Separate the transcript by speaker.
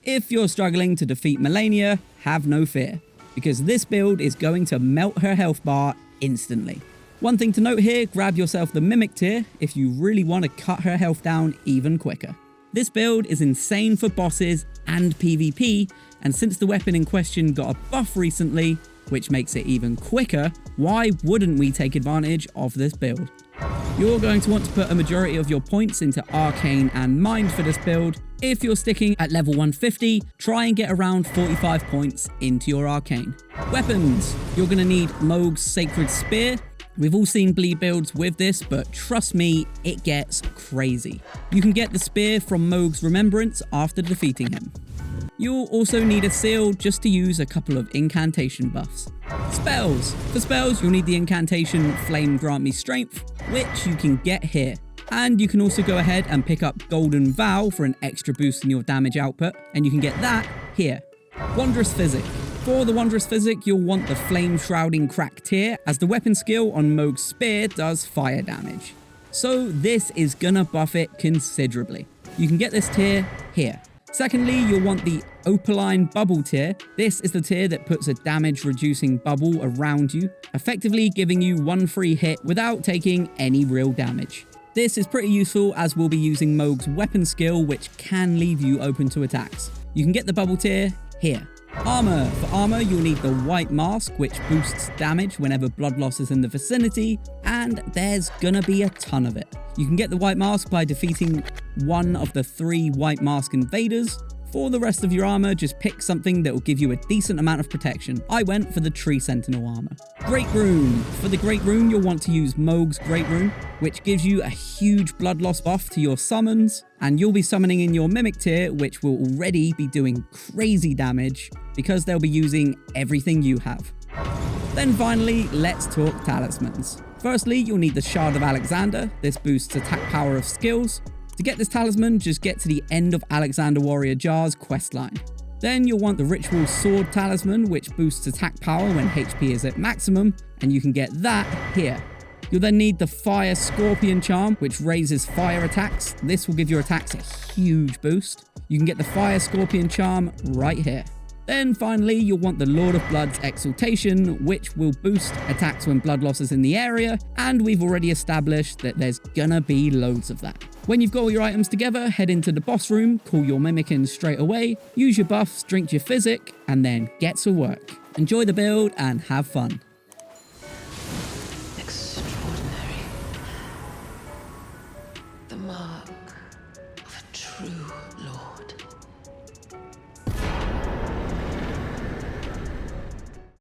Speaker 1: If you're struggling to defeat Malenia, have no fear, because this build is going to melt her health bar instantly. One thing to note here, grab yourself the Mimic tier if you really want to cut her health down even quicker. This build is insane for bosses and PvP, and since the weapon in question got a buff recently, which makes it even quicker, why wouldn't we take advantage of this build? You're going to want to put a majority of your points into Arcane and Mind for this build. If you're sticking at level 150, try and get around 45 points into your Arcane. Weapons. You're going to need Mohg's Sacred Spear. We've all seen bleed builds with this, but trust me, it gets crazy. You can get the spear from Mohg's Remembrance after defeating him. You'll also need a seal just to use a couple of incantation buffs. Spells. For spells, you'll need the incantation Flame Grant Me Strength, which you can get here. And you can also go ahead and pick up Golden Vow for an extra boost in your damage output, and you can get that here. Wondrous Physick. For the Wondrous Physick, you'll want the Flame Shrouding Crack tier, as the weapon skill on Mohg's Spear does fire damage. So this is gonna buff it considerably. You can get this tier here. Secondly, you'll want the Opaline Bubble tier. This is the tier that puts a damage reducing bubble around you, effectively giving you one free hit without taking any real damage. This is pretty useful as we'll be using Mohg's weapon skill, which can leave you open to attacks. You can get the bubble tier here. Armor. For armor, you'll need the White Mask, which boosts damage whenever blood loss is in the vicinity, and there's gonna be a ton of it. You can get the White Mask by defeating one of the 3 White Mask invaders. For the rest of your armor, just pick something that will give you a decent amount of protection. I went for the Tree Sentinel armor. Great Rune. For the Great Rune, you'll want to use Mohg's Great Rune, which gives you a huge blood loss buff to your summons, and you'll be summoning in your Mimic tier, which will already be doing crazy damage because they'll be using everything you have. Then finally, let's talk talismans. Firstly, you'll need the Shard of Alexander. This boosts attack power of skills. To get this talisman, just get to the end of Alexander Warrior Jar's questline. Then you'll want the Ritual Sword Talisman, which boosts attack power when HP is at maximum, and you can get that here. You'll then need the Fire Scorpion Charm, which raises fire attacks. This will give your attacks a huge boost. You can get the Fire Scorpion Charm right here. Then finally, you'll want the Lord of Blood's Exaltation, which will boost attacks when blood loss is in the area, and we've already established that there's gonna be loads of that. When you've got all your items together, head into the boss room, call your Mimic in straight away, use your buffs, drink your Physick, and then get to work. Enjoy the build and have fun.